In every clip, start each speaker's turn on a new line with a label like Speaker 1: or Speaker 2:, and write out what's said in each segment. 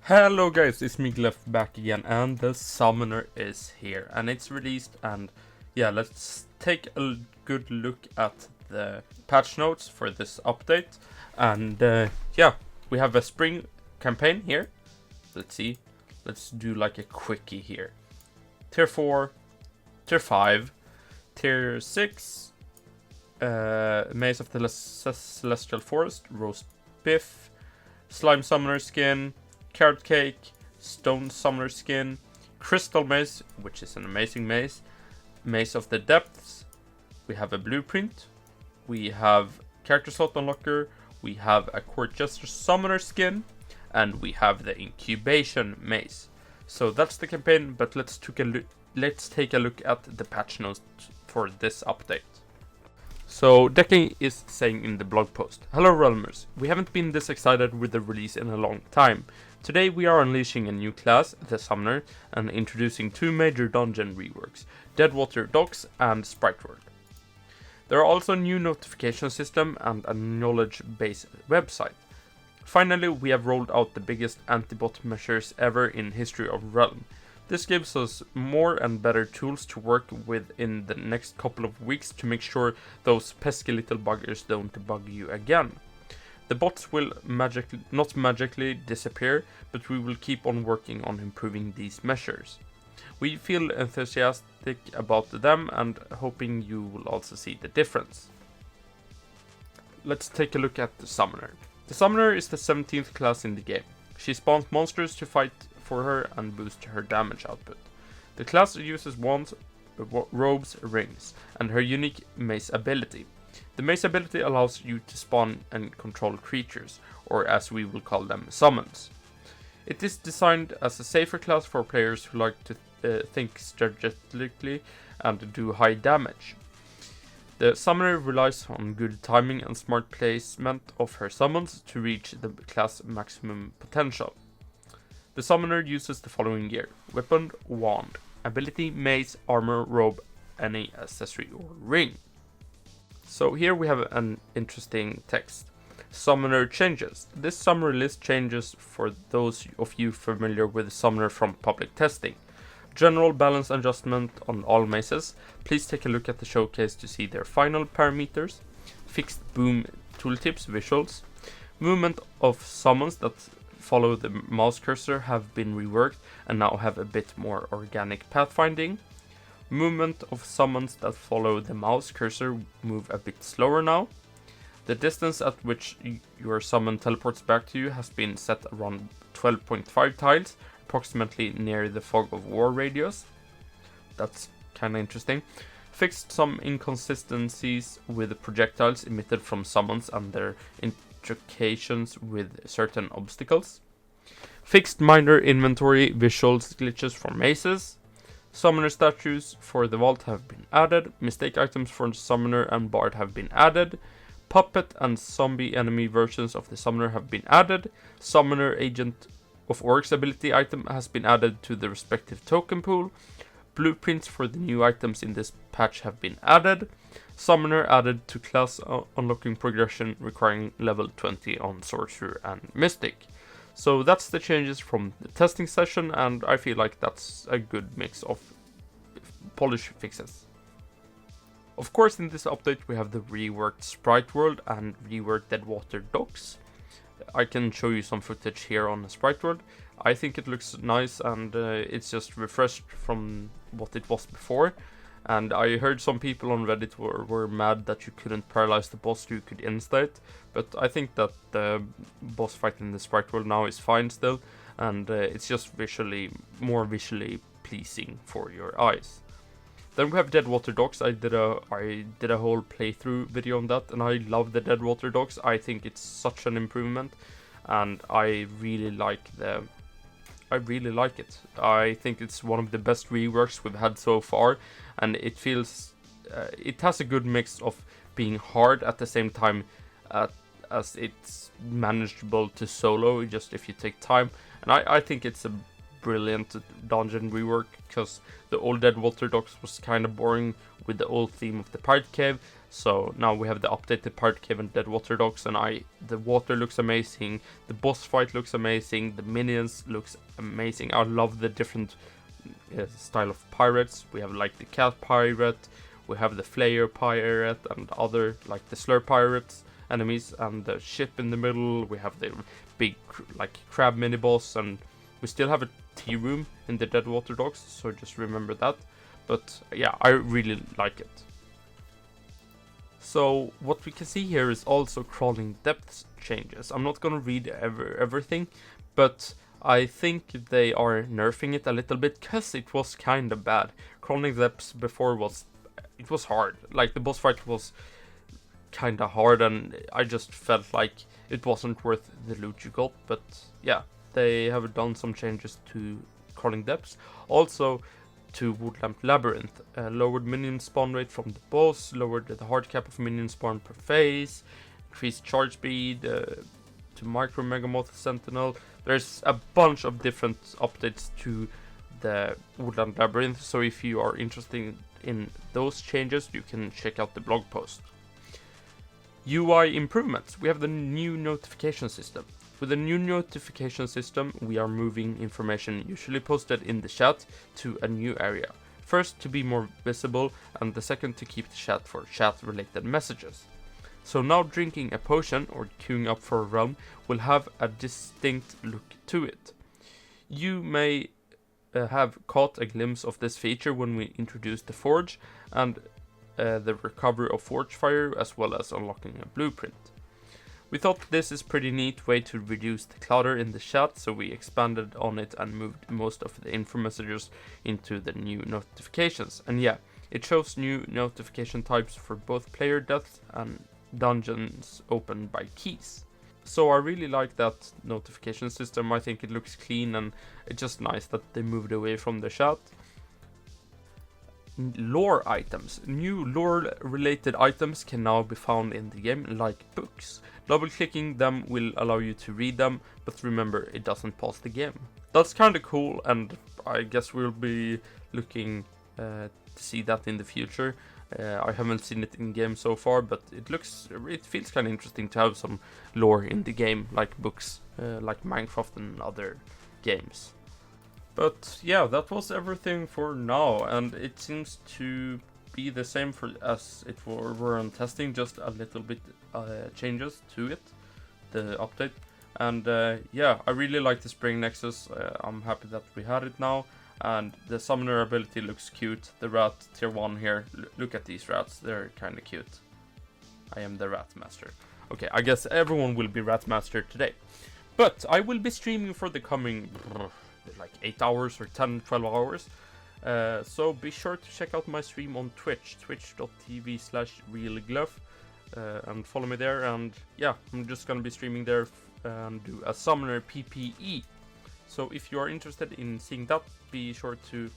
Speaker 1: Hello guys, it's me Gleff back again, and the summoner is here and it's released. And yeah, let's take a good look at the patch notes for this update. And yeah, we have a spring campaign here. Let's see, let's do like a quickie here. Tier 4, Tier 5, Tier 6, Maze of the Celestial Forest, Roast Biff, Slime Summoner Skin, Carrot Cake, Stone Summoner Skin, Crystal Maze, which is an amazing maze, Maze of the Depths, we have a Blueprint, we have Character Slot Unlocker, we have a Court Jester Summoner Skin, and we have the Incubation Maze. So that's the campaign, but let's take a look at the patch notes for this update. So Decking is saying in the blog post, "Hello Realmers, we haven't been this excited with the release in a long time. Today we are unleashing a new class, the Summoner, and introducing two major dungeon reworks, Deadwater Docks and Sprite World. There are also a new notification system and a knowledge base website. Finally, we have rolled out the biggest anti-bot measures ever in history of Realm. This gives us more and better tools to work with in the next couple of weeks to make sure those pesky little buggers don't bug you again. The bots will not magically disappear, but we will keep on working on improving these measures. We feel enthusiastic about them and hoping you will also see the difference." Let's take a look at the Summoner. The Summoner is the 17th class in the game. She spawns monsters to fight for her and boost her damage output. The class uses wands, robes, rings, and her unique mace ability. The mace ability allows you to spawn and control creatures, or as we will call them, summons. It is designed as a safer class for players who like to think strategically and do high damage. The Summoner relies on good timing and smart placement of her summons to reach the class maximum potential. The Summoner uses the following gear: weapon, wand, ability, mace, armor, robe, any accessory or ring. So here we have an interesting text. Summoner changes. This summary list changes for those of you familiar with the Summoner from public testing. General balance adjustment on all mazes. Please take a look at the showcase to see their final parameters. Fixed boom tooltips visuals. Movement of summons that follow the mouse cursor have been reworked and now have a bit more organic pathfinding. Movement of summons that follow the mouse cursor move a bit slower now. The distance at which your summon teleports back to you has been set around 12.5 tiles, approximately near the Fog of War radius. That's kinda interesting. Fixed some inconsistencies with the projectiles emitted from summons and their intrications with certain obstacles. Fixed minor inventory visuals glitches for mazes. Summoner statues for the vault have been added. Mistake items for the Summoner and Bard have been added. Puppet and zombie enemy versions of the Summoner have been added. Summoner Agent of Oryx ability item has been added to the respective token pool. Blueprints for the new items in this patch have been added. Summoner added to class unlocking progression requiring level 20 on Sorcerer and Mystic. So that's the changes from the testing session, and I feel like that's a good mix of polish fixes. Of course, in this update we have the reworked Sprite World and reworked Deadwater Docks. I can show you some footage here on the Sprite World. I think it looks nice, and it's just refreshed from what it was before. And I heard some people on Reddit were mad that you couldn't paralyze the boss, you could insta it. But I think that the boss fight in the Sprite World now is fine still. And it's just more visually pleasing for your eyes. Then we have Deadwater Docks. I did a whole playthrough video on that, and I love the Deadwater Docks. I think it's such an improvement, and I really like it. I think it's one of the best reworks we've had so far, and it feels it has a good mix of being hard at the same time as it's manageable to solo just if you take time. And I think it's a brilliant dungeon rework, because the old Deadwater Docks was kind of boring with the old theme of the pirate cave. So now we have the updated pirate cave and Deadwater docks, and the water looks amazing, the boss fight looks amazing, the minions looks amazing. I love the different style of pirates. We have like the cat pirate, we have the flayer pirate, and other like the slur pirates enemies, and the ship in the middle. We have the big like crab mini boss, and we still have a tea room in the Deadwater docks, so just remember that. But yeah, I really like it. So what we can see here is also crawling depth changes. I'm not gonna read everything, but I think they are nerfing it a little bit, because it was kind of bad. Crawling depths before was hard. Like the boss fight was kind of hard, and I just felt like it wasn't worth the loot you got. But yeah, they have done some changes to crawling depths. Also to Woodlamp Labyrinth, lowered minion spawn rate from the boss, lowered the hard cap of minion spawn per phase, increased charge speed to Micro Megamoth Sentinel. There's a bunch of different updates to the Woodland Labyrinth, so if you are interested in those changes, you can check out the blog post. UI improvements. We have the new notification system. With the new notification system, we are moving information usually posted in the chat to a new area. First, to be more visible, and the second, to keep the chat for chat-related messages. So now drinking a potion or queuing up for a run will have a distinct look to it. You may have caught a glimpse of this feature when we introduced the Forge and the recovery of Forge Fire, as well as unlocking a blueprint. We thought this is a pretty neat way to reduce the clutter in the chat, so we expanded on it and moved most of the info messages into the new notifications. And yeah, it shows new notification types for both player deaths and dungeons opened by keys. So I really like that notification system. I think it looks clean, and it's just nice that they moved away from the chat. Lore items. New lore related items can now be found in the game, like books. Double clicking them will allow you to read them, but remember, it doesn't pause the game. That's kind of cool, and I guess we'll be looking to see that in the future. I haven't seen it in game so far, but it feels kind of interesting to have some lore in the game, like books, like Minecraft and other games. But yeah, that was everything for now, and it seems to be the same as it were on testing, just a little bit changes to it, the update. And yeah, I really like the Spring Nexus. I'm happy that we had it now, and the summoner ability looks cute. The rat tier 1 here, look at these rats, they're kind of cute. I am the rat master. Okay, I guess everyone will be rat master today. But I will be streaming for the coming like 8 hours or 10-12 hours. So be sure to check out my stream on Twitch, twitch.tv/realgleff, and follow me there. And yeah, I'm just gonna be streaming there and do a summoner PPE. So if you are interested in seeing that, be sure to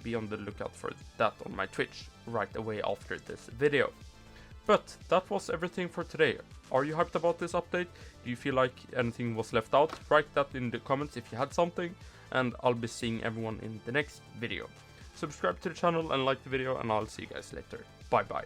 Speaker 1: be on the lookout for that on my Twitch right away after this video. But that was everything for today. Are you hyped about this update? Do you feel like anything was left out? Write that in the comments if you had something, and I'll be seeing everyone in the next video. Subscribe to the channel and like the video, and I'll see you guys later. Bye bye.